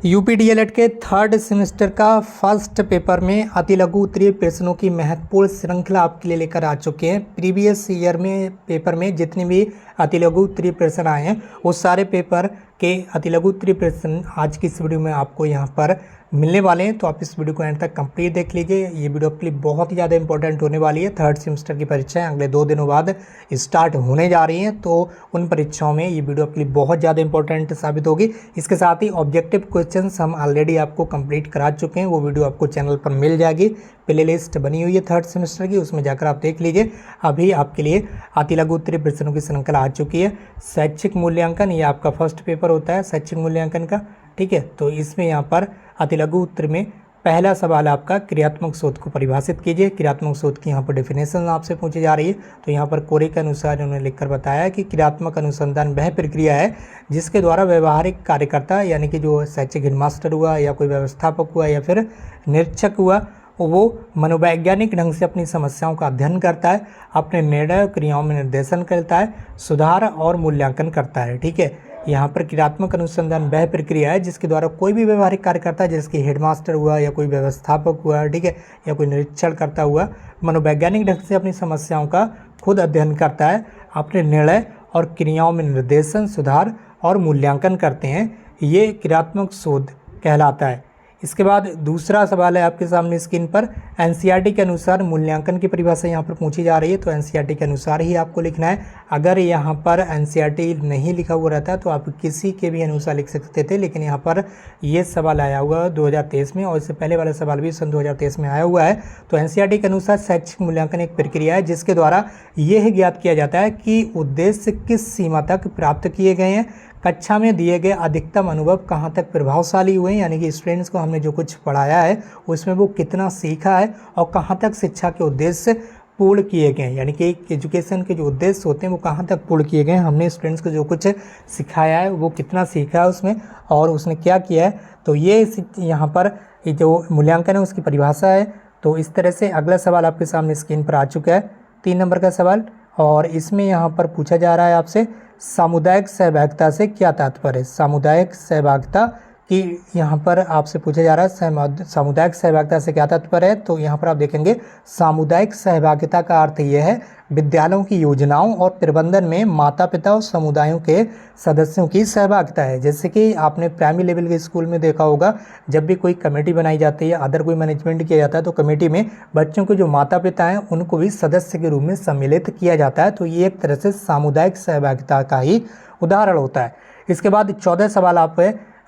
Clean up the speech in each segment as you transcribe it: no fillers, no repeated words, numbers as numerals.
UP DElEd के third semester का first paper में अति लघु उत्तरीय प्रश्नों की महत्वपूर्ण श्रृंखला आपके लिए लेकर आ चुके हैं। प्रीवियस ईयर में पेपर में जितने भी अति लघु उत्तरीय प्रश्न आए हैं वो सारे पेपर के अति लघु उत्तरीय प्रश्न आज की इस वीडियो में आपको यहाँ पर मिलने वाले हैं। तो आप इस वीडियो को एंड तक कंप्लीट देख लीजिए। ये वीडियो आपके लिए बहुत ही ज़्यादा इंपॉर्टेंट होने वाली है। थर्ड सेमेस्टर की परीक्षाएं अगले 2 दिनों बाद स्टार्ट होने जा रही हैं, तो उन परीक्षाओं में ये वीडियो आपके लिए बहुत ज़्यादा इंपॉर्टेंट साबित होगी। इसके साथ ही ऑब्जेक्टिव क्वेश्चंस हम ऑलरेडी आपको कंप्लीट करा चुके हैं, वो वीडियो आपको चैनल पर मिल जाएगी। प्ले लिस्ट बनी हुई है थर्ड सेमेस्टर की, उसमें जाकर आप देख लीजिए। अभी आपके लिए अति लघु उत्तरीय प्रश्नों की श्रृंखला आ चुकी है। शैक्षिक मूल्यांकन, ये आपका फर्स्ट पेपर होता है शैक्षिक मूल्यांकन का, ठीक है। तो इसमें यहाँ पर अति लघु उत्तर में पहला सवाल आपका क्रियात्मक शोध को परिभाषित कीजिए। क्रियात्मक शोध की यहाँ पर डेफिनेशन आपसे पूछी जा रही है। तो यहाँ पर कोरे के अनुसार उन्होंने लिखकर बताया कि क्रियात्मक अनुसंधान वह प्रक्रिया है जिसके द्वारा व्यवहारिक कार्यकर्ता यानी कि जो शैक्षिक हेडमास्टर हुआ या कोई व्यवस्थापक हुआ या फिर निरीक्षक हुआ, वो मनोवैज्ञानिक ढंग से अपनी समस्याओं का अध्ययन करता है, अपने निर्णय और क्रियाओं में निर्देशन करता है, सुधार और मूल्यांकन करता है, ठीक है। यहाँ पर क्रियात्मक अनुसंधान वह प्रक्रिया है जिसके द्वारा कोई भी व्यवहारिक कार्यकर्ता जैसे कि हेडमास्टर हुआ या कोई व्यवस्थापक हुआ, ठीक है, या कोई निरीक्षण करता हुआ मनोवैज्ञानिक ढंग से अपनी समस्याओं का खुद अध्ययन करता है, अपने निर्णय और क्रियाओं में निर्देशन, सुधार और मूल्यांकन करते हैं। ये क्रियात्मक शोध कहलाता है। इसके बाद दूसरा सवाल है आपके सामने स्क्रीन पर, एनसीईआरटी के अनुसार मूल्यांकन की परिभाषा यहाँ पर पूछी जा रही है। तो एनसीईआरटी के अनुसार ही आपको लिखना है। अगर यहाँ पर एनसीईआरटी नहीं लिखा हुआ रहता है तो आप किसी के भी अनुसार लिख सकते थे, लेकिन यहाँ पर ये सवाल आया हुआ है 2023 में, और इससे पहले वाला सवाल भी सन 2023 में आया हुआ है। तो एनसीईआरटी के अनुसार शैक्षिक मूल्यांकन एक प्रक्रिया है जिसके द्वारा यह ज्ञात किया जाता है कि उद्देश्य किस सीमा तक प्राप्त किए गए हैं, कक्षा में दिए गए अधिकतम अनुभव कहाँ तक प्रभावशाली हुए हैं, यानी कि स्टूडेंट्स को हमने जो कुछ पढ़ाया है उसमें वो कितना सीखा है और कहाँ तक शिक्षा के उद्देश्य पूर्ण किए गए हैं, यानी कि एजुकेशन के जो उद्देश्य होते हैं वो कहाँ तक पूर्ण किए गए हैं। हमने स्टूडेंट्स को जो कुछ सिखाया है वो कितना सीखा है उसमें और उसने क्या किया है। तो ये यहाँ पर ये जो मूल्यांकन है उसकी परिभाषा है। तो इस तरह से अगला सवाल आपके सामने स्क्रीन पर आ चुका है, 3 नंबर का सवाल, और इसमें यहाँ पर पूछा जा रहा है आपसे सामुदायिक सहभागिता से क्या तात्पर्य है। सामुदायिक सहभागिता की यहाँ पर आपसे पूछा जा रहा है सामुदायिक सहभागिता से क्या तात्पर्य है। तो यहाँ पर आप देखेंगे सामुदायिक सहभागिता का अर्थ यह है विद्यालयों की योजनाओं और प्रबंधन में माता पिता और समुदायों के सदस्यों की सहभागिता है। जैसे कि आपने प्राइमरी लेवल के स्कूल में देखा होगा, जब भी कोई कमेटी बनाई जाती है, अदर कोई मैनेजमेंट किया जाता है, तो कमेटी में बच्चों के जो माता पिता हैं उनको भी सदस्य के रूप में सम्मिलित किया जाता है। तो ये एक तरह से सामुदायिक सहभागिता का ही उदाहरण होता है। इसके बाद 14 सवाल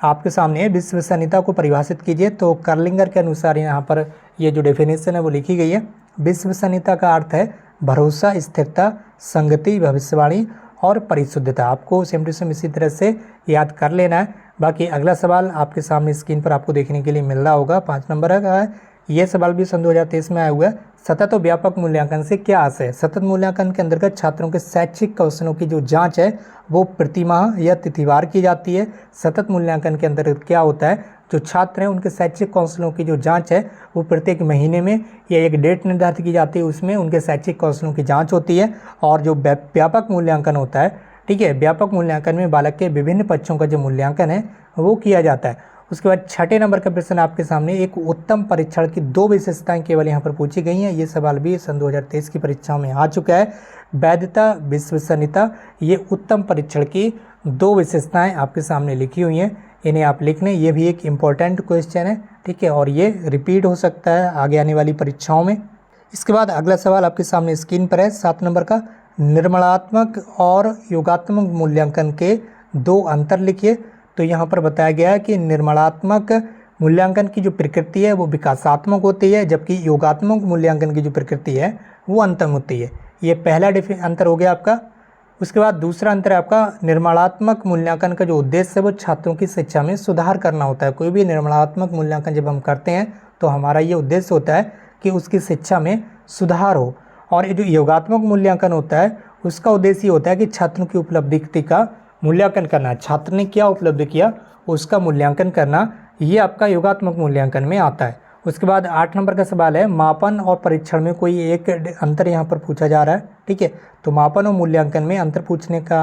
आपके सामने विश्वसनीयता को परिभाषित कीजिए। तो कर्लिंगर के अनुसार यहाँ पर ये जो डेफिनेशन है वो लिखी गई है। विश्वसनीयता का अर्थ है भरोसा, स्थिरता, संगति, भविष्यवाणी और परिशुद्धता। आपको सेम टू सेम इसी तरह से याद कर लेना है। बाकी अगला सवाल आपके सामने स्क्रीन पर आपको देखने के लिए मिल रहा होगा, 5 नंबर का है। ये सवाल भी सन 2023 में आया हुआ है। सतत और व्यापक मूल्यांकन से क्या आशय है। सतत मूल्यांकन के अंतर्गत छात्रों के शैक्षिक कौशलों की जो जांच है वो प्रतिमाह या तिथिवार की जाती है। सतत मूल्यांकन के अंतर्गत क्या होता है, जो छात्र हैं उनके शैक्षिक कौशलों की जो जांच है वो प्रत्येक महीने में या एक डेट निर्धारित की जाती है, उसमें उनके शैक्षिक कौशलों की जाँच होती है। और जो व्यापक मूल्यांकन होता है, ठीक है, व्यापक मूल्यांकन में बालक के विभिन्न पक्षों का जो मूल्यांकन है वो किया जाता है। उसके बाद 6 नंबर का प्रश्न आपके सामने, एक उत्तम परीक्षण की 2 विशेषताएं केवल यहाँ पर पूछी गई हैं। ये सवाल भी सन 2023 की परीक्षाओं में आ चुका है। वैधता, विश्वसनीयता, ये उत्तम परीक्षण की 2 विशेषताएं आपके सामने लिखी हुई हैं, इन्हें आप लिख लें। ये भी एक इम्पॉर्टेंट क्वेश्चन है, ठीक है, और ये रिपीट हो सकता है आगे आने वाली परीक्षाओं में। इसके बाद अगला सवाल आपके सामने स्क्रीन पर है, 7 नंबर का, निर्माणात्मक और योगात्मक मूल्यांकन के 2 अंतर लिखिए। तो यहाँ पर बताया गया है कि निर्माणात्मक मूल्यांकन की जो प्रकृति है वो विकासात्मक होती है, जबकि योगात्मक मूल्यांकन की जो प्रकृति है वो अंतम होती है। ये पहला अंतर हो गया आपका। उसके बाद दूसरा अंतर है आपका, निर्माणात्मक मूल्यांकन का जो उद्देश्य है वो छात्रों की शिक्षा में सुधार करना होता है। कोई भी निर्माणात्मक मूल्यांकन जब हम करते हैं तो हमारा ये उद्देश्य होता है कि उसकी शिक्षा में सुधार हो। और ये जो योगात्मक मूल्यांकन होता है उसका उद्देश्य ये होता है कि छात्रों की उपलब्धि का मूल्यांकन करना, छात्र ने क्या उपलब्ध किया उसका मूल्यांकन करना, ये आपका योगात्मक मूल्यांकन में आता है। उसके बाद 8 नंबर का सवाल है, मापन और परीक्षण में कोई एक अंतर यहाँ पर पूछा जा रहा है, ठीक है। तो मापन और मूल्यांकन में अंतर पूछने का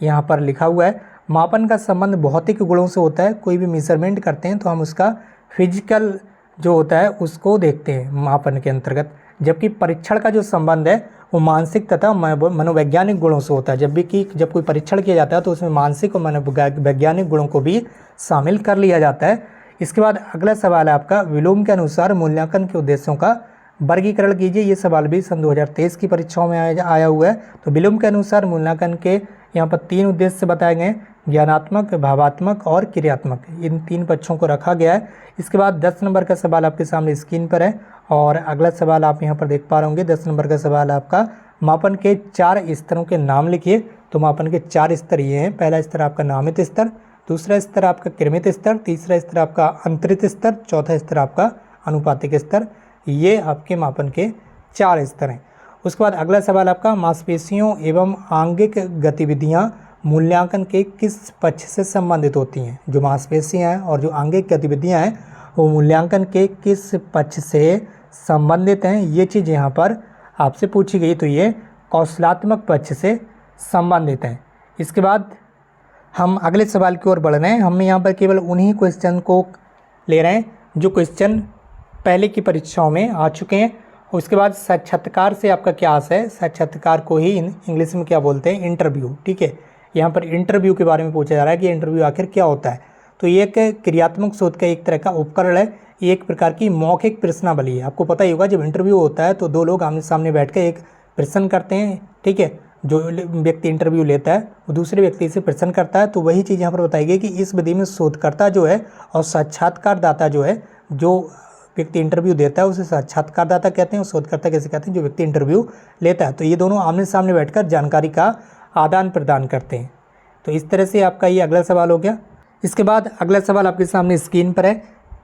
यहाँ पर लिखा हुआ है। मापन का संबंध भौतिक गुणों से होता है। कोई भी मेजरमेंट करते हैं तो हम उसका फिजिकल जो होता है उसको देखते हैं मापन के अंतर्गत, जबकि परीक्षण का जो संबंध है वो मानसिक तथा मनोवैज्ञानिक गुणों से होता है। जब कोई परीक्षण किया जाता है तो उसमें मानसिक और मनोवैज्ञानिक गुणों को भी शामिल कर लिया जाता है। इसके बाद अगला सवाल है आपका, विलोम के अनुसार मूल्यांकन के उद्देश्यों का वर्गीकरण कीजिए। ये सवाल भी सन 2023 की परीक्षाओं में आया हुआ है। तो विलोम के अनुसार मूल्यांकन के यहाँ पर 3 उद्देश्य बताए गए हैं, ज्ञानात्मक, भावात्मक और क्रियात्मक। इन 3 पक्षों को रखा गया है। इसके बाद 10 नंबर का सवाल आपके सामने स्क्रीन पर है और अगला सवाल आप यहाँ पर देख पा रहे होंगे। 10 नंबर का सवाल आपका, मापन के 4 स्तरों के नाम लिखिए। तो मापन के 4 स्तर ये हैं। पहला स्तर आपका नामित स्तर, दूसरा स्तर आपका क्रमित स्तर, तीसरा स्तर आपका अंतरित स्तर, चौथा स्तर आपका अनुपातिक स्तर। ये आपके मापन के 4 स्तर हैं। उसके बाद अगला सवाल आपका, मांसपेशियों एवं आंगिक गतिविधियां मूल्यांकन के किस पक्ष से संबंधित होती हैं। जो मांसपेशियां हैं और जो आंगिक गतिविधियां हैं वो मूल्यांकन के किस पक्ष से संबंधित हैं, ये चीज़ यहाँ पर आपसे पूछी गई। तो ये कौशलात्मक पक्ष से संबंधित हैं। इसके बाद हम अगले सवाल की ओर बढ़ रहे हैं। हम यहाँ पर केवल उन्हीं क्वेश्चन को ले रहे हैं जो क्वेश्चन पहले की परीक्षाओं में आ चुके हैं। उसके बाद साक्षात्कार से आपका क्या आशा है, साक्षात्कार को ही इंग्लिश में क्या बोलते हैं, इंटरव्यू। ठीक है, यहाँ पर इंटरव्यू के बारे में पूछा जा रहा है कि इंटरव्यू आखिर क्या होता है। तो ये एक क्रियात्मक शोध का एक तरह का उपकरण है। ये एक प्रकार की मौखिक प्रश्नावली है। आपको पता ही होगा, जब इंटरव्यू होता है तो 2 लोग आमने सामने बैठ कर एक प्रश्न करते हैं। ठीक है, जो व्यक्ति इंटरव्यू लेता है वो दूसरे व्यक्ति से प्रश्न करता है। तो वही चीज़ यहाँ पर बताई गई कि इस विधि में शोधकर्ता जो है और साक्षात्कारदाता जो है, जो व्यक्ति इंटरव्यू देता है उसे साक्षात्कारदाता कहते हैं और शोधकर्ता कैसे कहते हैं, जो व्यक्ति इंटरव्यू लेता है। तो ये दोनों आमने सामने बैठकर जानकारी का आदान प्रदान करते हैं। तो इस तरह से आपका ये अगला सवाल हो गया। इसके बाद अगला सवाल आपके सामने स्क्रीन पर है,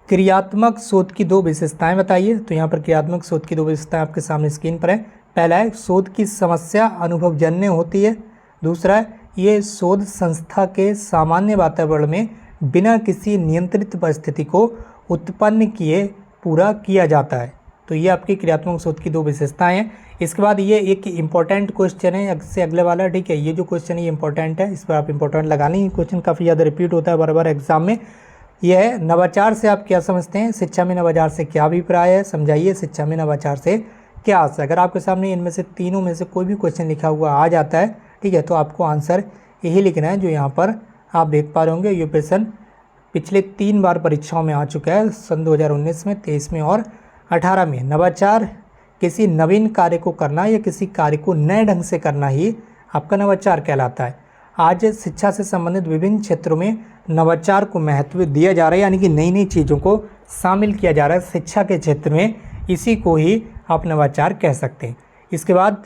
क्रियात्मक शोध की 2 विशेषताएं बताइए। तो यहाँ पर क्रियात्मक शोध की 2 विशेषताएं आपके सामने स्क्रीन पर है। पहला है, शोध की समस्या अनुभवजन्य होती है। दूसरा है, ये शोध संस्था के सामान्य वातावरण में बिना किसी नियंत्रित परिस्थिति को उत्पन्न किए पूरा किया जाता है। तो ये आपकी क्रियात्मक शोध की 2 विशेषताएं हैं। इसके बाद ये एक इम्पॉर्टेंट क्वेश्चन है इससे अगले वाला। ठीक है, ये जो क्वेश्चन है ये इंपॉर्टेंट है, इस पर आप इंपॉर्टेंट लगानी है। क्वेश्चन काफ़ी ज़्यादा रिपीट होता है बार बार एग्जाम में। यह है, नवाचार से आप क्या समझते हैं, शिक्षा में नवाचार से क्या अभिप्राय है, समझाइए शिक्षा में नवाचार से क्या आशा है। अगर आपके सामने इनमें से तीनों में से कोई भी क्वेश्चन लिखा हुआ आ जाता है, ठीक है, तो आपको आंसर यही लिखना है जो यहाँ पर आप देख पा रहे होंगे। ये प्रश्न पिछले 3 बार परीक्षाओं में आ चुका है, सन 2019 में, 23 में और 18 में। नवाचार किसी नवीन कार्य को करना या किसी कार्य को नए ढंग से करना ही आपका नवाचार कहलाता है। आज शिक्षा से संबंधित विभिन्न क्षेत्रों में नवाचार को महत्व दिया जा रहा है, यानी कि नई नई चीज़ों को शामिल किया जा रहा है शिक्षा के क्षेत्र में। इसी को ही आप नवाचार कह सकते हैं। इसके बाद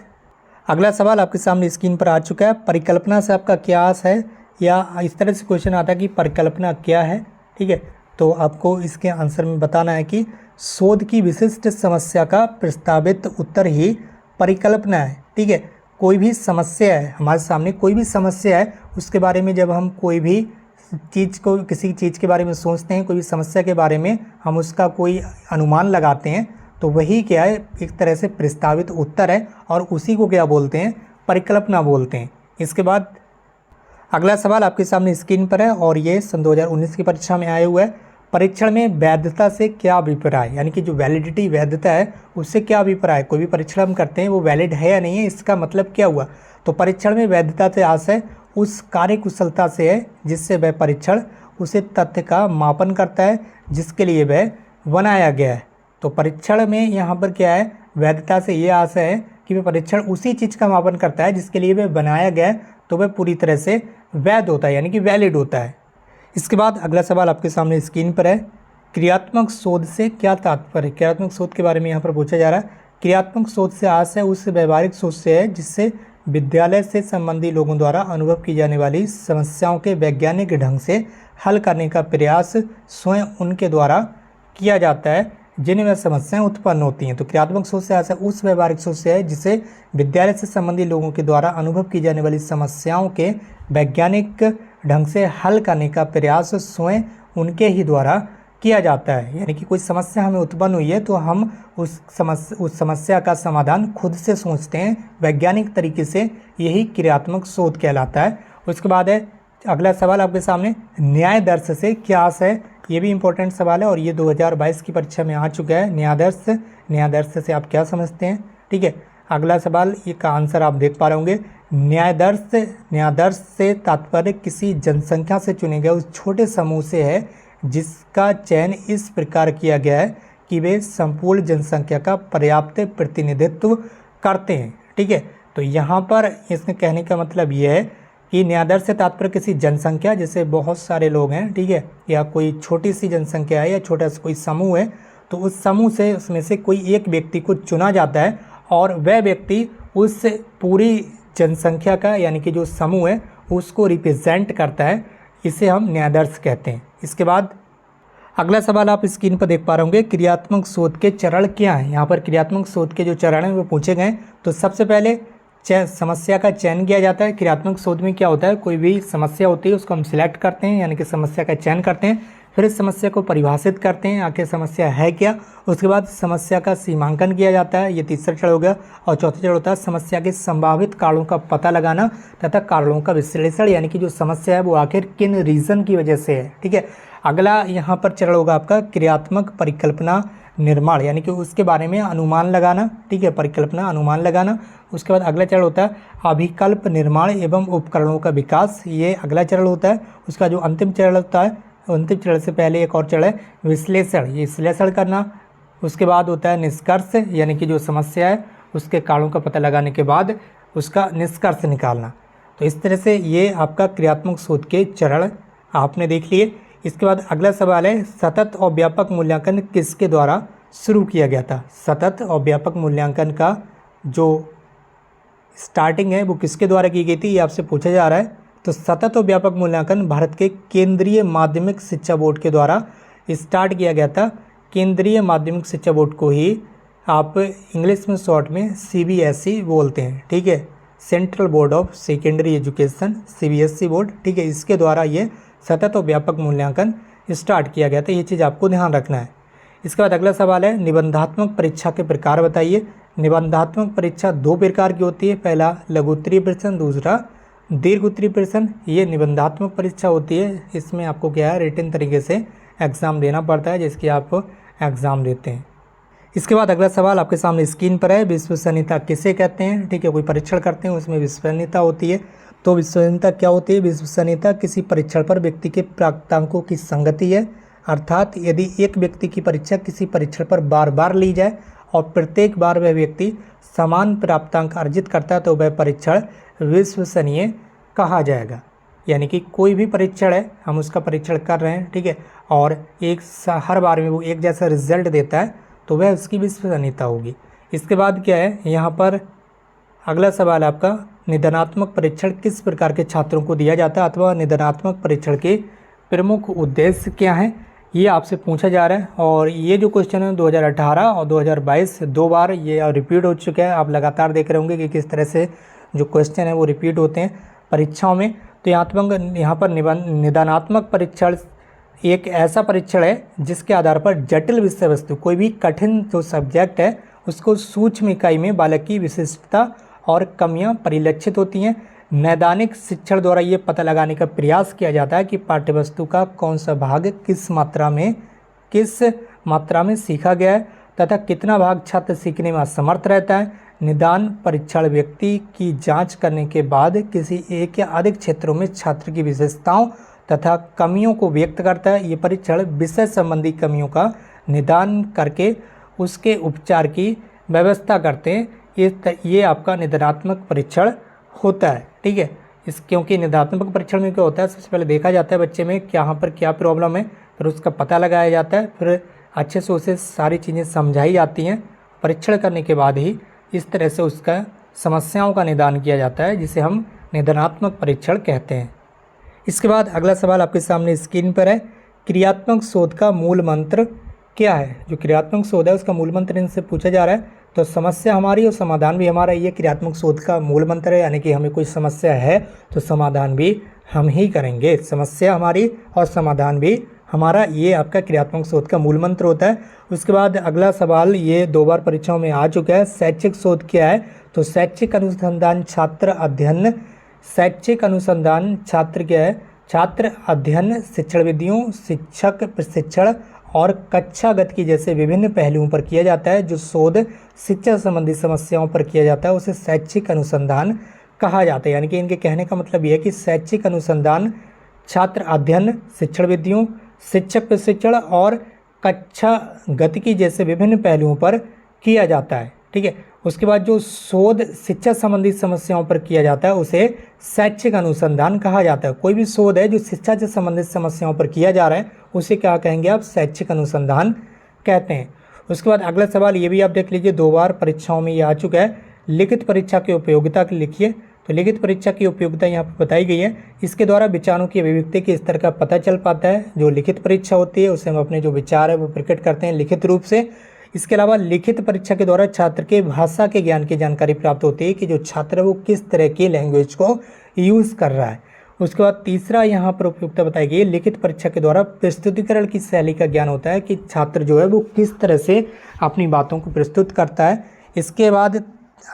अगला सवाल आपके सामने स्क्रीन पर आ चुका है, परिकल्पना से आपका क्या आस है, या इस तरह से क्वेश्चन आता है कि परिकल्पना क्या है। ठीक है, तो आपको इसके आंसर में बताना है कि शोध की विशिष्ट समस्या का प्रस्तावित उत्तर ही परिकल्पना है। ठीक है, कोई भी समस्या है हमारे सामने, कोई भी समस्या है, उसके बारे में जब हम कोई भी चीज़ को, किसी चीज़ के बारे में सोचते हैं, कोई भी समस्या के बारे में हम उसका कोई अनुमान लगाते हैं, तो वही क्या है, एक तरह से प्रस्तावित उत्तर है और उसी को क्या बोलते हैं, परिकल्पना बोलते हैं। इसके बाद अगला सवाल आपके सामने स्क्रीन पर है और ये सन 2019 की परीक्षा में आया हुआ है। परीक्षण में वैधता से क्या अभिप्राय, यानी कि जो वैलिडिटी, वैधता है, उससे क्या अभिप्राय। कोई भी परीक्षण हम करते हैं वो वैलिड है या नहीं है, इसका मतलब क्या हुआ। तो परीक्षण में वैधता से आशय उस कार्यकुशलता से है जिससे वह परीक्षण उसे तथ्य का मापन करता है जिसके लिए वह बनाया गया है। तो परीक्षण में यहाँ पर क्या है, वैधता से ये आशय है कि वह परीक्षण उसी चीज़ का मापन करता है जिसके लिए वह बनाया गया है, तो वह पूरी तरह से वैध होता है, यानी कि वैलिड होता है। इसके बाद अगला सवाल आपके सामने स्क्रीन पर है, क्रियात्मक शोध से क्या तात्पर्य। क्रियात्मक शोध के बारे में यहाँ पर पूछा जा रहा है। क्रियात्मक शोध से आशय उस व्यवहारिक शोध से है जिससे विद्यालय से संबंधी लोगों द्वारा अनुभव की जाने वाली समस्याओं के वैज्ञानिक ढंग से हल करने का प्रयास स्वयं उनके द्वारा किया जाता है जिनमें वह समस्याएं उत्पन्न होती हैं। तो क्रियात्मक शोध से आशय उस व्यवहारिक शोध से है जिसे विद्यालय से संबंधित लोगों के द्वारा अनुभव की जाने वाली समस्याओं के वैज्ञानिक ढंग से हल करने का प्रयास स्वयं उनके ही द्वारा किया जाता है। यानी कि कोई समस्या हमें उत्पन्न हुई है तो हम उस समस्या का समाधान खुद से सोचते हैं वैज्ञानिक तरीके से, यही क्रियात्मक शोध कहलाता है। उसके बाद है अगला सवाल आपके सामने, न्याय दर्श से क्या आशय है? ये भी इंपॉर्टेंट सवाल है और ये 2022 की परीक्षा में आ चुका है। न्याय दर्श से आप क्या समझते हैं? ठीक है, अगला सवाल, ये का आंसर आप देख पा रहे होंगे। न्याय दर्श से तात्पर्य किसी जनसंख्या से चुने गए उस छोटे समूह से है जिसका चयन इस प्रकार किया गया है कि वे संपूर्ण जनसंख्या का पर्याप्त प्रतिनिधित्व करते हैं। ठीक है, तो यहाँ पर इसमें कहने का मतलब ये है कि न्यायादर्श से तात्पर्य किसी जनसंख्या, जैसे बहुत सारे लोग हैं, ठीक है, या कोई छोटी सी जनसंख्या है या छोटा सा कोई समूह है, तो उस समूह से उसमें से कोई एक व्यक्ति को चुना जाता है और वह व्यक्ति उस पूरी जनसंख्या का, यानी कि जो समूह है उसको रिप्रेजेंट करता है, इसे हम न्यायादर्श कहते हैं। इसके बाद अगला सवाल आप स्क्रीन पर देख पा रहे होंगे, क्रियात्मक शोध के चरण क्या हैं? यहाँ पर क्रियात्मक शोध के जो चरण हैं वो पूछे गए। तो सबसे पहले समस्या का चयन किया जाता है। क्रियात्मक शोध में क्या होता है, कोई भी समस्या होती है उसको हम सिलेक्ट करते हैं, यानी कि समस्या का चयन करते हैं, फिर इस समस्या को परिभाषित करते हैं, आखिर समस्या है क्या। उसके बाद समस्या का सीमांकन किया जाता है, ये तीसरा चरण हो गया। और चौथा चरण होता है समस्या के संभावित कारणों का पता लगाना तथा कारणों का विश्लेषण, यानी कि जो समस्या है वो आखिर किन रीज़न की वजह से है। ठीक है, अगला यहाँ पर चरण होगा आपका क्रियात्मक परिकल्पना निर्माण, यानी कि उसके बारे में अनुमान लगाना। ठीक है, परिकल्पना अनुमान लगाना। उसके बाद अगला चरण होता है अभिकल्प निर्माण एवं उपकरणों का विकास, ये अगला चरण होता है। उसका जो अंतिम चरण होता है, अंतिम चरण से पहले एक और चरण है विश्लेषण, ये विश्लेषण करना। उसके बाद होता है निष्कर्ष, यानी कि जो समस्या है उसके कारणों का पता लगाने के बाद उसका निष्कर्ष निकालना। तो इस तरह से ये आपका क्रियात्मक शोध के चरण आपने देख लिए। इसके बाद अगला सवाल है, सतत और व्यापक मूल्यांकन किसके द्वारा शुरू किया गया था? सतत और व्यापक मूल्यांकन का जो स्टार्टिंग है वो किसके द्वारा की गई थी, ये आपसे पूछा जा रहा है। तो सतत और व्यापक मूल्यांकन भारत के केंद्रीय माध्यमिक शिक्षा बोर्ड के द्वारा स्टार्ट किया गया था। केंद्रीय माध्यमिक शिक्षा बोर्ड को ही आप इंग्लिश में शॉर्ट में CBSE बोलते हैं। ठीक है, central board of secondary education, CBSE board. ठीक है, इसके द्वारा ये सतत और व्यापक मूल्यांकन स्टार्ट किया गया था, ये चीज़ आपको ध्यान रखना है। इसके बाद अगला सवाल है, निबंधात्मक परीक्षा के प्रकार बताइए। निबंधात्मक परीक्षा दो प्रकार की होती है, पहला लघु उत्तरीय प्रश्न, दूसरा दीर्घ उत्तरीय प्रश्न। ये निबंधात्मक परीक्षा होती है, इसमें आपको क्या है रिटन तरीके से एग्ज़ाम देना पड़ता है, जिसकी आप एग्ज़ाम देते हैं। इसके बाद अगला सवाल आपके सामने स्क्रीन पर है, विश्वसनीयता किसे कहते हैं? ठीक है, कोई परीक्षण करते हैं उसमें विश्वसनीयता होती है। तो विश्वसनीयता क्या होती है? विश्वसनीयता किसी परीक्षण पर व्यक्ति के प्राप्तांकों की संगति है, अर्थात यदि एक व्यक्ति की परीक्षा किसी परीक्षण पर बार बार ली जाए और प्रत्येक बार वह व्यक्ति समान प्राप्तांक अर्जित करता है तो वह परीक्षण विश्वसनीय कहा जाएगा। यानी कि कोई भी परीक्षण है, हम उसका परीक्षण कर रहे हैं, ठीक है, और हर बार में वो एक जैसा रिजल्ट देता है तो वह उसकी विश्वसनीयता होगी। इसके बाद क्या है, यहाँ पर अगला सवाल आपका, निदानात्मक परीक्षण किस प्रकार के छात्रों को दिया जाता है अथवा निदानात्मक परीक्षण के प्रमुख उद्देश्य क्या हैं, ये आपसे पूछा जा रहा है। और ये जो क्वेश्चन है 2018 और 2022 दो बार ये रिपीट हो चुका है। आप लगातार देख रहे होंगे कि किस तरह से जो क्वेश्चन है वो रिपीट होते हैं परीक्षाओं में। तो यहाँ पर निदानात्मक परीक्षण एक ऐसा परीक्षण है जिसके आधार पर जटिल विषय वस्तु, कोई भी कठिन जो सब्जेक्ट है उसको सूक्ष्म इकाई में बालक की विशिष्टता और कमियां परिलक्षित होती हैं। नैदानिक शिक्षण द्वारा ये पता लगाने का प्रयास किया जाता है कि पाठ्यवस्तु का कौन सा भाग किस मात्रा में सीखा गया है तथा कितना भाग छात्र सीखने में असमर्थ रहता है। निदान परीक्षण व्यक्ति की जांच करने के बाद किसी एक या अधिक क्षेत्रों में छात्र की विशेषताओं तथा कमियों को व्यक्त करता है। ये परीक्षण विषय संबंधी कमियों का निदान करके उसके उपचार की व्यवस्था करते हैं। ये आपका निदानात्मक परीक्षण होता है। ठीक है, क्योंकि निदानात्मक परीक्षण में क्या होता है, सबसे पहले देखा जाता है बच्चे में यहाँ पर क्या प्रॉब्लम है, फिर उसका पता लगाया जाता है, फिर अच्छे से उसे सारी चीज़ें समझाई जाती हैं। परीक्षण करने के बाद ही इस तरह से उसका समस्याओं का निदान किया जाता है, जिसे हम निदानात्मक परीक्षण कहते हैं। इसके बाद अगला सवाल आपके सामने स्क्रीन पर है, क्रियात्मक शोध का मूल मंत्र क्या है? जो क्रियात्मक शोध है उसका मूल मंत्र इनसे पूछा जा रहा है। तो समस्या हमारी और समाधान भी हमारा, ये क्रियात्मक शोध का मूल मंत्र है। यानी कि हमें कोई समस्या है तो समाधान भी हम ही करेंगे, समस्या हमारी और समाधान भी हमारा, ये आपका क्रियात्मक शोध का मूल मंत्र होता है। उसके बाद अगला सवाल ये दो बार परीक्षाओं में आ चुका है, शैक्षिक शोध क्या है? तो शैक्षिक अनुसंधान छात्र अध्ययन, शैक्षिक अनुसंधान छात्र क्या है? छात्र अध्ययन, शिक्षण विधियों, शिक्षक प्रशिक्षण और कक्षा गतिकी जैसे विभिन्न पहलुओं पर किया जाता है। जो शोध शिक्षा संबंधी समस्याओं पर किया जाता है उसे शैक्षिक अनुसंधान कहा जाता है। यानी कि इनके कहने का मतलब यह है कि शैक्षिक अनुसंधान छात्र अध्ययन, शिक्षण विधियों, शिक्षक प्रशिक्षण और कक्षा गतिकी जैसे विभिन्न पहलुओं पर किया जाता है। ठीक है, उसके बाद जो शोध शिक्षा संबंधी समस्याओं पर किया जाता है उसे शैक्षिक अनुसंधान कहा जाता है। कोई भी शोध है जो शिक्षा से संबंधित समस्याओं पर किया जा रहा है उसे क्या कहेंगे आप? शैक्षिक अनुसंधान कहते हैं। उसके बाद अगला सवाल ये भी आप देख लीजिए, 2 बार परीक्षाओं में ये आ चुका है। लिखित परीक्षा की उपयोगिता लिखिए। तो लिखित परीक्षा की उपयोगिता यहाँ पर बताई गई है। इसके द्वारा विचारों की अभिव्यक्ति के स्तर का पता चल पाता है। जो लिखित परीक्षा होती है उससे हम अपने जो विचार है वो प्रकट करते हैं लिखित रूप से। इसके अलावा लिखित परीक्षा के द्वारा छात्र के भाषा के ज्ञान की जानकारी प्राप्त होती है कि जो छात्र है वो किस तरह की लैंग्वेज को यूज़ कर रहा है। उसके बाद तीसरा यहाँ पर उपयोगिता बताई गई है, लिखित परीक्षा के द्वारा प्रस्तुतिकरण की शैली का ज्ञान होता है कि छात्र जो है वो किस तरह से अपनी बातों को प्रस्तुत करता है। इसके बाद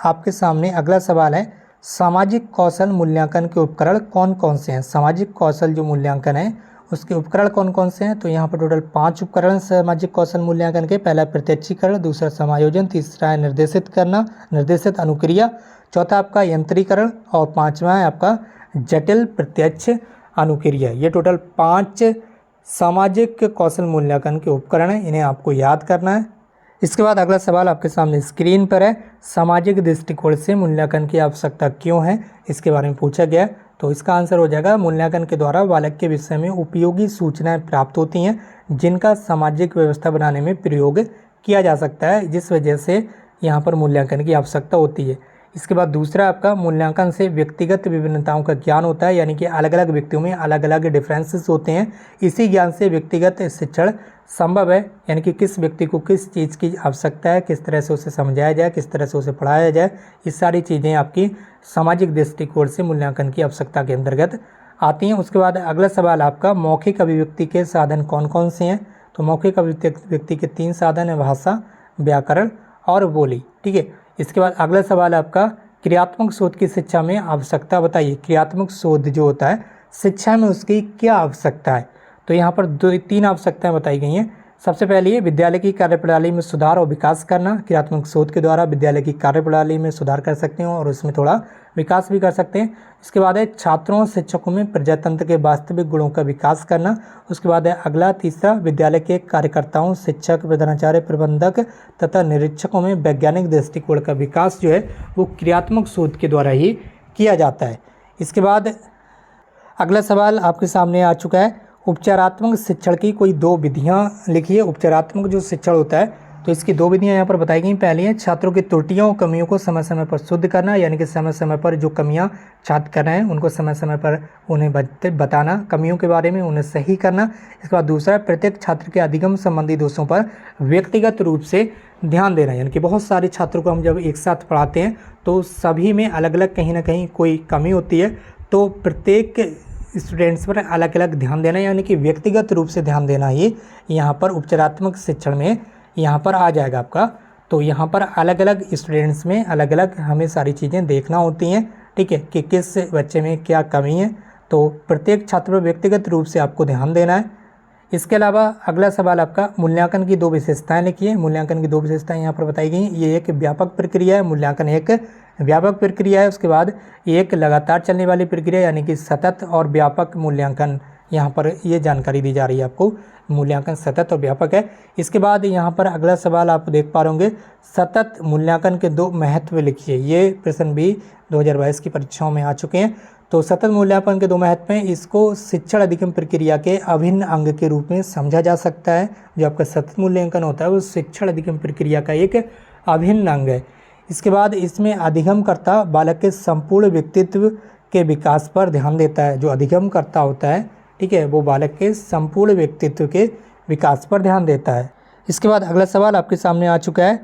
आपके सामने अगला सवाल है, सामाजिक कौशल मूल्यांकन के उपकरण कौन कौन से हैं? सामाजिक कौशल जो मूल्यांकन है उसके उपकरण कौन कौन से हैं? तो यहाँ पर टोटल 5 उपकरण सामाजिक कौशल मूल्यांकन के। पहला प्रत्यक्षीकरण, दूसरा समायोजन, तीसरा है निर्देशित अनुक्रिया, चौथा आपका यंत्रीकरण और 5वां है आपका जटिल प्रत्यक्ष अनुक्रिया। ये टोटल 5 सामाजिक कौशल मूल्यांकन के उपकरण हैं, इन्हें आपको याद करना है। इसके बाद अगला सवाल आपके सामने स्क्रीन पर है, सामाजिक दृष्टिकोण से मूल्यांकन की आवश्यकता क्यों है? इसके बारे में पूछा गया है। तो इसका आंसर हो जाएगा, मूल्यांकन के द्वारा बालक के विषय में उपयोगी सूचनाएं प्राप्त होती हैं जिनका सामाजिक व्यवस्था बनाने में प्रयोग किया जा सकता है, जिस वजह से यहाँ पर मूल्यांकन की आवश्यकता होती है। इसके बाद दूसरा आपका, मूल्यांकन से व्यक्तिगत विभिन्नताओं का ज्ञान होता है, यानी कि अलग अलग व्यक्तियों में अलग अलग डिफरेंसेस होते हैं। इसी ज्ञान से व्यक्तिगत शिक्षण संभव है, यानी कि किस व्यक्ति को किस चीज़ की आवश्यकता है, किस तरह से उसे समझाया जाए, किस तरह से उसे पढ़ाया जाए, ये सारी चीज़ें आपकी सामाजिक दृष्टिकोण से मूल्यांकन की आवश्यकता के अंतर्गत आती हैं। उसके बाद अगला सवाल आपका, मौखिक अभिव्यक्ति के साधन कौन कौन से हैं? तो मौखिक अभिव्यक्ति के 3 साधन हैं, भाषा, व्याकरण और बोली। ठीक है, इसके बाद अगला सवाल आपका, क्रियात्मक शोध की शिक्षा में आवश्यकता बताइए। क्रियात्मक शोध जो होता है शिक्षा में उसकी क्या आवश्यकता है? तो यहाँ पर 3 आवश्यकताएं बताई गई हैं। सबसे पहले ये विद्यालय की कार्यप्रणाली में सुधार और विकास करना। क्रियात्मक शोध के द्वारा विद्यालय की कार्यप्रणाली में सुधार कर सकते हैं और उसमें थोड़ा विकास भी कर सकते हैं। इसके बाद है छात्रों और शिक्षकों में प्रजातंत्र के वास्तविक गुणों का विकास करना। उसके बाद है अगला तीसरा, विद्यालय के कार्यकर्ताओं, शिक्षक, प्रधानाचार्य, प्रबंधक तथा निरीक्षकों में वैज्ञानिक दृष्टिकोण का विकास जो है वो क्रियात्मक शोध के द्वारा ही किया जाता है। इसके बाद अगला सवाल आपके सामने आ चुका है, उपचारात्मक शिक्षण की कोई 2 विधियाँ लिखिए। उपचारात्मक जो शिक्षण होता है तो इसकी 2 विधियाँ यहाँ पर बताई गई। पहली है, छात्रों की त्रुटियों और कमियों को समय समय पर शुद्ध करना, यानी कि समय समय पर जो कमियाँ छात्र कर रहे हैं उनको समय समय पर उन्हें बताना, कमियों के बारे में उन्हें सही करना। इसके बाद दूसरा, प्रत्येक छात्र के अधिगम संबंधी दोषों पर व्यक्तिगत रूप से ध्यान देना, यानी कि बहुत सारे छात्रों को हम जब एक साथ पढ़ाते हैं तो सभी में अलग अलग कहीं ना कहीं कोई कमी होती है, तो प्रत्येक स्टूडेंट्स पर अलग अलग ध्यान देना, यानी कि व्यक्तिगत रूप से ध्यान देना ही यहाँ पर उपचारात्मक शिक्षण में यहाँ पर आ जाएगा आपका। तो यहाँ पर अलग अलग स्टूडेंट्स में अलग अलग हमें सारी चीज़ें देखना होती हैं। ठीक है, कि किस बच्चे में क्या कमी है, तो प्रत्येक छात्र पर व्यक्तिगत रूप से आपको ध्यान देना है। इसके अलावा अगला सवाल आपका, मूल्यांकन की 2 विशेषताएं लिखिए। मूल्यांकन की 2 विशेषताएं यहाँ पर बताई गई। ये एक व्यापक प्रक्रिया है, मूल्यांकन एक व्यापक प्रक्रिया है। उसके बाद एक लगातार चलने वाली प्रक्रिया, यानी कि सतत और व्यापक मूल्यांकन, यहाँ पर ये जानकारी दी जा रही है आपको। मूल्यांकन सतत और व्यापक है। इसके बाद यहाँ पर अगला सवाल आप देख पा रहे होंगे, सतत मूल्यांकन के 2 महत्व लिखिए। ये प्रश्न भी 2022 की परीक्षाओं में आ चुके हैं। तो सतत मूल्यांकन के 2 महत्व हैं। इसको शिक्षण अधिगम प्रक्रिया के अभिन्न अंग के रूप में समझा जा सकता है। जो आपका सतत मूल्यांकन होता है वो शिक्षण अधिगम प्रक्रिया का एक अभिन्न अंग है। इसके बाद इसमें अधिगमकर्ता बालक के संपूर्ण व्यक्तित्व के विकास पर ध्यान देता है। जो अधिगमकर्ता होता है, ठीक है, वो बालक के संपूर्ण व्यक्तित्व के विकास पर ध्यान देता है। इसके बाद अगला सवाल आपके सामने आ चुका है,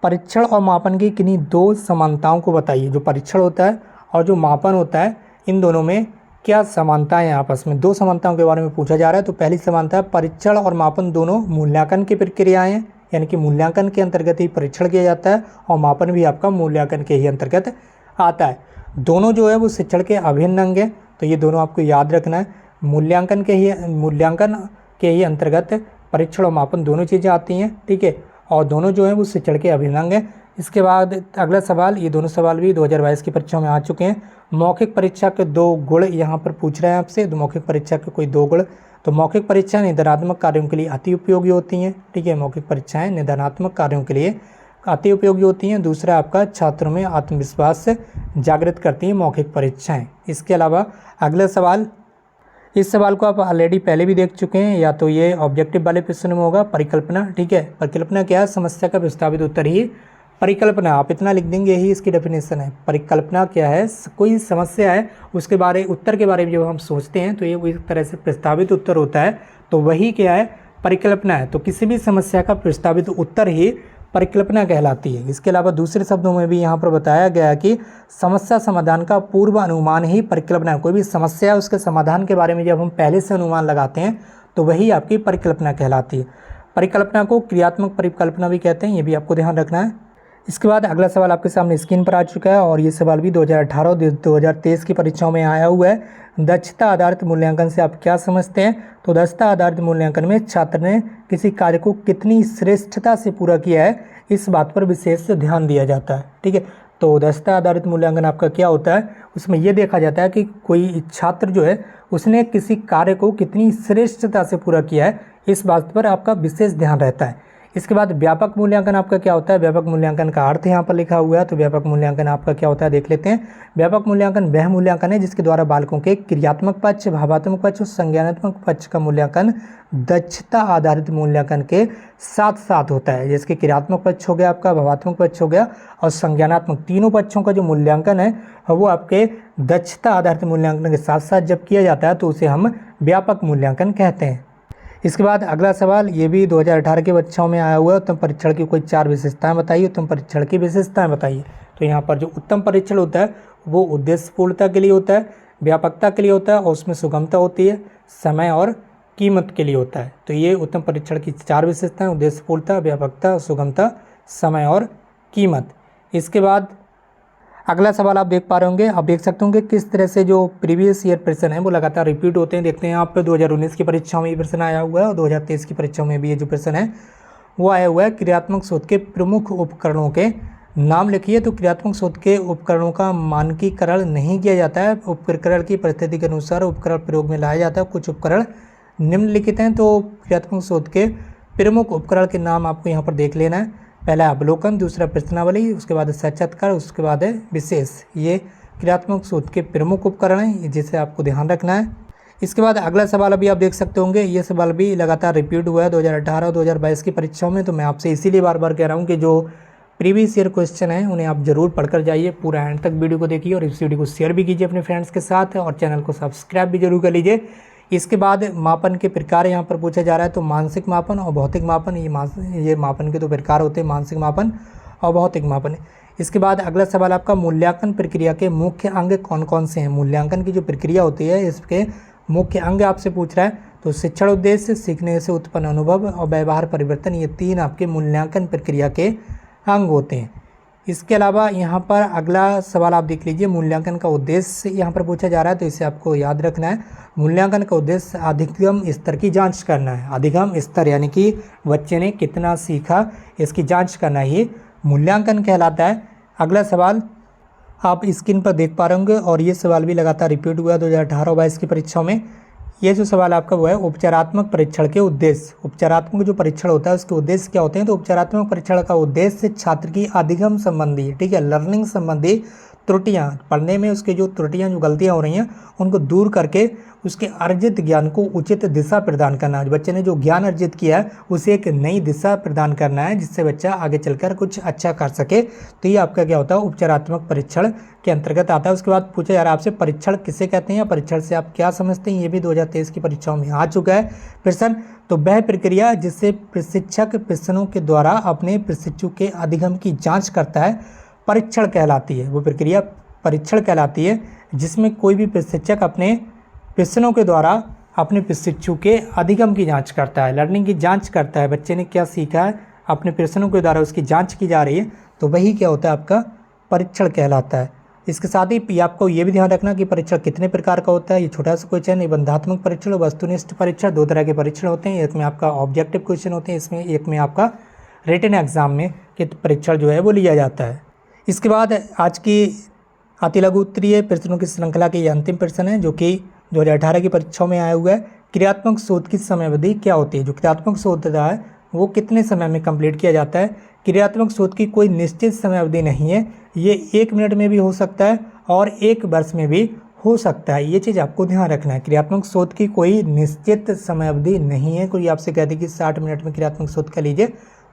परीक्षण और मापन की किन्हीं 2 समानताओं को बताइए। जो परीक्षण होता है और जो मापन होता है, इन दोनों में क्या समानताएं हैं आपस में? 2 समानताओं के बारे में पूछा जा रहा है। तो पहली समानता है, परीक्षण और मापन दोनों मूल्यांकन की प्रक्रियाएं हैं, यानी कि मूल्यांकन के अंतर्गत ही परीक्षण किया जाता है और मापन भी आपका मूल्यांकन के ही अंतर्गत आता है। दोनों जो है वो शिक्षण के अभिन्न अंग हैं, तो ये दोनों आपको याद रखना है। मूल्यांकन के ही अंतर्गत परीक्षण और मापन दोनों चीज़ें आती हैं, ठीक है, और दोनों जो हैं वो शिक्षण के अभिन्न अंग हैं। इसके बाद अगला सवाल, ये दोनों सवाल भी 2022 की परीक्षा में आ चुके हैं। मौखिक परीक्षा के 2 गुण यहाँ पर पूछ रहे हैं आपसे, तो मौखिक परीक्षा के कोई 2 गुण। तो मौखिक परीक्षा निदानात्मक कार्यों के लिए अति उपयोगी होती हैं, ठीक है, मौखिक परीक्षाएं निदानात्मक कार्यों के लिए अति उपयोगी होती हैं। दूसरा आपका छात्रों में आत्मविश्वास जागृत करती हैं मौखिक परीक्षाएं। इसके अलावा अगला सवाल, इस सवाल को आप ऑलरेडी पहले भी देख चुके हैं, या तो ये ऑब्जेक्टिव वाले प्रश्न में होगा, परिकल्पना, ठीक है। परिकल्पना क्या है? समस्या का प्रस्तावित उत्तर ही परिकल्पना, आप इतना लिख देंगे, यही इसकी डेफिनेशन है। परिकल्पना क्या है? कोई समस्या है, उसके उत्तर के बारे में जब हम सोचते हैं तो ये एक तरह से प्रस्तावित उत्तर होता है, तो वही क्या है? परिकल्पना है। तो किसी भी समस्या का प्रस्तावित उत्तर ही परिकल्पना कहलाती है। इसके अलावा दूसरे शब्दों में भी यहाँ पर बताया गया है कि समस्या समाधान का पूर्व अनुमान ही परिकल्पना है। कोई भी समस्या है उसके समाधान के बारे में जब हम पहले से अनुमान लगाते हैं तो वही आपकी परिकल्पना कहलाती है। परिकल्पना को क्रियात्मक परिकल्पना भी कहते हैं, ये भी आपको ध्यान रखना है। इसके बाद अगला सवाल आपके सामने स्क्रीन पर आ चुका है, और ये सवाल भी 2018 और 2023 की परीक्षाओं में आया हुआ है। दक्षता आधारित मूल्यांकन से आप क्या समझते हैं? तो दक्षता आधारित मूल्यांकन में छात्र ने किसी कार्य को कितनी श्रेष्ठता से पूरा किया है, इस बात पर विशेष ध्यान दिया जाता है, ठीक है। तो दक्षता आधारित मूल्यांकन आपका क्या होता है? उसमें यह देखा जाता है कि कोई छात्र जो है उसने किसी कार्य को कितनी श्रेष्ठता से पूरा किया है, इस बात पर आपका विशेष ध्यान रहता है। इसके बाद व्यापक मूल्यांकन आपका क्या होता है? व्यापक मूल्यांकन का अर्थ यहाँ पर लिखा हुआ है, तो व्यापक मूल्यांकन आपका क्या होता है देख लेते हैं। व्यापक मूल्यांकन वह मूल्यांकन है जिसके द्वारा बालकों के क्रियात्मक पक्ष, भावात्मक पक्ष और संज्ञानात्मक पक्ष का मूल्यांकन दक्षता आधारित मूल्यांकन के साथ साथ होता है। जैसे कि क्रियात्मक पक्ष हो गया आपका, भावात्मक पक्ष हो गया और संज्ञानात्मक, तीनों पक्षों का जो मूल्यांकन है वो आपके दक्षता आधारित मूल्यांकन के साथ साथ जब किया जाता है तो उसे हम व्यापक मूल्यांकन कहते हैं। इसके बाद अगला सवाल, ये भी 2018 के परीक्षाओं में आया हुआ है। उत्तम परीक्षण की कोई 4 विशेषताएं बताइए। उत्तम परीक्षण की विशेषताएं बताइए। तो यहाँ पर जो उत्तम परीक्षण होता है वो उद्देश्यपूर्णता के लिए होता है, व्यापकता के लिए होता है और उसमें सुगमता होती है, समय और कीमत के लिए होता है। तो ये उत्तम परीक्षण की 4 विशेषताएं, उद्देश्यपूर्णता, व्यापकता, सुगमता, समय और कीमत। इसके बाद अगला सवाल आप देख पा रहे होंगे, आप देख सकते होंगे किस तरह से जो प्रीवियस ईयर प्रश्न है वो लगातार रिपीट होते हैं। देखते हैं यहाँ पे 2019 की परीक्षाओं में ये प्रश्न आया हुआ है और 2023 की परीक्षाओं में भी ये जो प्रश्न है वो आया हुआ है। क्रियात्मक शोध के प्रमुख उपकरणों के नाम लिखिए। तो क्रियात्मक शोध के उपकरणों का मानकीकरण नहीं किया जाता है, उपकरण की परिस्थिति के अनुसार उपकरण प्रयोग में लाया जाता है। कुछ उपकरण निम्नलिखित हैं, तो क्रियात्मक शोध के प्रमुख उपकरण के नाम आपको यहाँ पर देख लेना है। पहला अवलोकन, दूसरा प्रश्नावली, उसके बाद साक्षात्कार, उसके बाद है विशेष। ये क्रियात्मक शोध के प्रमुख उपकरण हैं जिसे आपको ध्यान रखना है। इसके बाद अगला सवाल अभी आप देख सकते होंगे, ये सवाल भी लगातार रिपीट हुआ है 2018 और 2022 की परीक्षाओं में। तो मैं आपसे इसीलिए बार बार कह रहा हूँ कि जो प्रीवियस ईयर क्वेश्चन हैं उन्हें आप जरूर पढ़कर जाइए, पूरा एंड तक वीडियो को देखिए और इस वीडियो को शेयर भी कीजिए अपने फ्रेंड्स के साथ और चैनल को सब्सक्राइब भी जरूर कर लीजिए। इसके बाद मापन के प्रकार यहाँ पर पूछा जा रहा है, तो मानसिक मापन और भौतिक मापन, ये मापन के 2 प्रकार होते हैं, मानसिक मापन और भौतिक मापन। इसके बाद अगला सवाल आपका, मूल्यांकन प्रक्रिया के मुख्य अंग कौन कौन से हैं? मूल्यांकन की जो प्रक्रिया होती है इसके मुख्य अंग आपसे पूछ रहा है। तो शिक्षण उद्देश्य, सीखने से उत्पन्न अनुभव और व्यवहार परिवर्तन, ये 3 आपके मूल्यांकन प्रक्रिया के अंग होते हैं। इसके अलावा यहाँ पर अगला सवाल आप देख लीजिए, मूल्यांकन का उद्देश्य यहाँ पर पूछा जा रहा है, तो इसे आपको याद रखना है। मूल्यांकन का उद्देश्य अधिगम स्तर की जांच करना है। अधिगम स्तर यानी कि बच्चे ने कितना सीखा इसकी जांच करना ही मूल्यांकन कहलाता है। अगला सवाल आप स्क्रीन पर देख पा रहे होंगे और ये सवाल भी लगातार रिपीट हुआ 2018 और 22 की परीक्षाओं में। ये जो सवाल आपका वो है, उपचारात्मक परीक्षण के उद्देश्य। उपचारात्मक जो परीक्षण होता है उसके उद्देश्य क्या होते हैं? तो उपचारात्मक परीक्षण का उद्देश्य छात्र की अधिगम संबंधी, ठीक है, लर्निंग संबंधी त्रुटियां, पढ़ने में उसके जो त्रुटियां, जो गलतियां हो रही हैं उनको दूर करके उसके अर्जित ज्ञान को उचित दिशा प्रदान करना है। बच्चे ने जो ज्ञान अर्जित किया है उसे एक नई दिशा प्रदान करना है जिससे बच्चा आगे चलकर कुछ अच्छा कर सके। तो ये आपका क्या होता है? उपचारात्मक परीक्षण के अंतर्गत आता है। उसके बाद पूछा जा रहा है आपसे, परीक्षण किसे कहते हैं या परीक्षण से आप क्या समझते हैं? ये भी 2023 की परीक्षाओं में आ चुका है प्रश्न। तो वह प्रक्रिया जिससे प्रशिक्षक प्रश्नों के द्वारा अपने प्रशिक्षु के अधिगम की जाँच करता है, परीक्षण कहलाती है। वो प्रक्रिया परीक्षण कहलाती है जिसमें कोई भी प्रशिक्षक अपने प्रश्नों के द्वारा अपने प्रशिक्षु के अधिगम की जांच करता है, लर्निंग की जांच करता है। बच्चे ने क्या सीखा है अपने प्रश्नों के द्वारा उसकी जांच की जा रही है, तो वही क्या होता है? आपका परीक्षण कहलाता है। इसके साथ ही आपको ये भी ध्यान रखना कि परीक्षण कितने प्रकार का होता है। ये छोटा सा क्वेश्चन, निबंधात्मक परीक्षण और वस्तुनिष्ठ परीक्षण, दो तरह के परीक्षण होते हैं। एक में आपका ऑब्जेक्टिव क्वेश्चन होते हैं, इसमें एक में आपका रिटन एग्जाम में कि परीक्षण जो है वो लिया जाता है। इसके बाद आज की अति लघु उत्तरीय प्रश्नों की श्रृंखला के ये अंतिम प्रश्न है जो कि 2018 की परीक्षाओं में आया हुआ है। क्रियात्मक शोध की समय अवधि क्या होती है? जो क्रियात्मक शोध है वो कितने समय में कंप्लीट किया जाता है? क्रियात्मक शोध की कोई निश्चित समय अवधि नहीं है, ये 1 मिनट में भी हो सकता है और 1 वर्ष में भी हो सकता है। ये चीज़ आपको ध्यान रखना है। क्रियात्मक शोध की कोई निश्चित समय अवधि नहीं है। कोई आपसे कहते कि 60 मिनट में क्रियात्मक शोध कर लीजिए,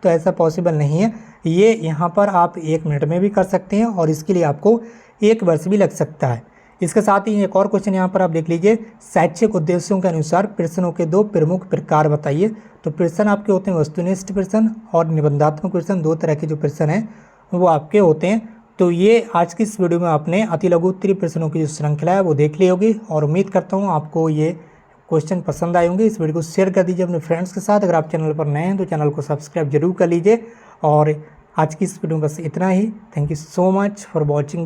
तो ऐसा पॉसिबल नहीं है। ये यहाँ पर आप 1 मिनट में भी कर सकते हैं और इसके लिए आपको 1 वर्ष भी लग सकता है। इसके साथ ही एक और क्वेश्चन यहाँ पर आप देख लीजिए, शैक्षिक उद्देश्यों के अनुसार प्रश्नों के 2 प्रमुख प्रकार बताइए। तो प्रश्न आपके होते हैं वस्तुनिष्ठ प्रश्न और निबंधात्मक प्रश्न, 2 तरह के जो प्रश्न हैं वो आपके होते हैं। तो ये आज की इस वीडियो में आपने अति लघु उत्तरीय प्रश्नों की जो श्रृंखला है वो देख ली होगी और उम्मीद करता हूँ आपको ये क्वेश्चन पसंद आए होंगे। इस वीडियो को शेयर कर दीजिए अपने फ्रेंड्स के साथ। अगर आप चैनल पर नए हैं तो चैनल को सब्सक्राइब जरूर कर लीजिए। और आज की इस वीडियो में बस इतना ही। Thank you so much for watching.